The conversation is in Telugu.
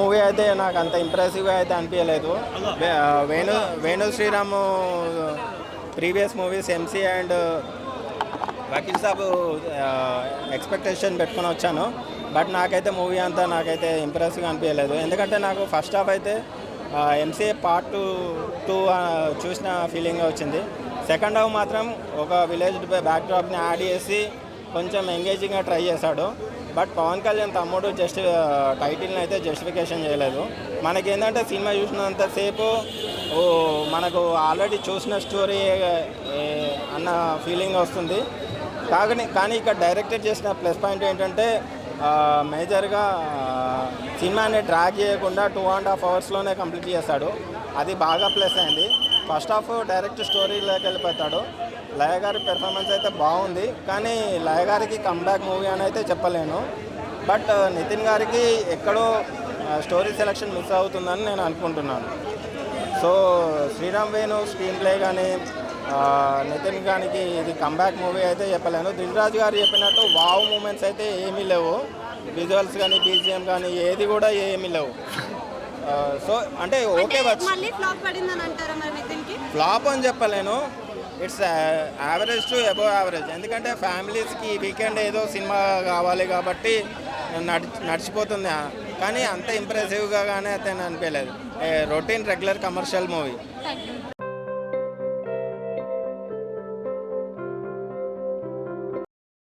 మూవీ అయితే నాకు అంత ఇంప్రెసివ్గా అయితే అనిపించలేదు. Venu Sriram previous movies MC and Vakeel Saab expectation పెట్టుకొని వచ్చాను. బట్ నాకైతే మూవీ అంతా నాకైతే ఇంప్రెసివ్గా అనిపించలేదు. ఎందుకంటే నాకు ఫస్ట్ హాఫ్ అయితే ఎంసీఏ పార్ట్ టూ చూసిన ఫీలింగ్ వచ్చింది. సెకండ్ హాఫ్ మాత్రం ఒక విలేజ్ బ్యాక్డ్రాప్ని యాడ్ చేసి కొంచెం ఎంగేజింగ్గా ట్రై చేశాడు. బట్ పవన్ కళ్యాణ్ తమ్ముడు జస్ట్ టైటిల్ని అయితే జస్టిఫికేషన్ చేయలేదు. మనకేంటంటే సినిమా చూసినంతసేపు మనకు ఆల్రెడీ చూసిన స్టోరీ అన్న ఫీలింగ్ వస్తుంది. కానీ ఇక్కడ డైరెక్టర్ చేసిన ప్లస్ పాయింట్ ఏంటంటే మేజర్గా సినిమాని డ్రాగ్ చేయకుండా 2.5 అవర్స్లోనే కంప్లీట్ చేస్తాడు. అది బాగా ప్లస్ అయింది. ఫస్ట్ హాఫ్ డైరెక్ట్ స్టోరీలోకి వెళ్ళిపోతాడు. లయ గారి పెర్ఫార్మెన్స్ అయితే బాగుంది, కానీ లయ గారికి కమ్బ్యాక్ మూవీ అని అయితే చెప్పలేను. బట్ నితిన్ గారికి ఎక్కడో స్టోరీ సెలెక్షన్ మిస్ అవుతుందని నేను అనుకుంటున్నాను. So Sriram Venu screenplay కానీ నితిన్ గారికి ఇది కమ్బ్యాక్ మూవీ అయితే చెప్పలేను. దిల్ రాజు గారు చెప్పినట్టు వావ్ మూమెంట్స్ అయితే ఏమీ లేవు. విజువల్స్ కానీ బీజిఎం కానీ ఏది కూడా ఏమీ లేవు. సో అంటే ఓకే ఫ్లాప్ అని చెప్పలేను. It's average to above average. ఎందుకంటే ఫ్యామిలీస్కి వీకెండ్ ఏదో సినిమా కావాలి కాబట్టి నడిచిపోతుంది. కానీ అంత ఇంప్రెసివ్గా కానీ అయితే అనిపించలేదు. Routine regular commercial movie.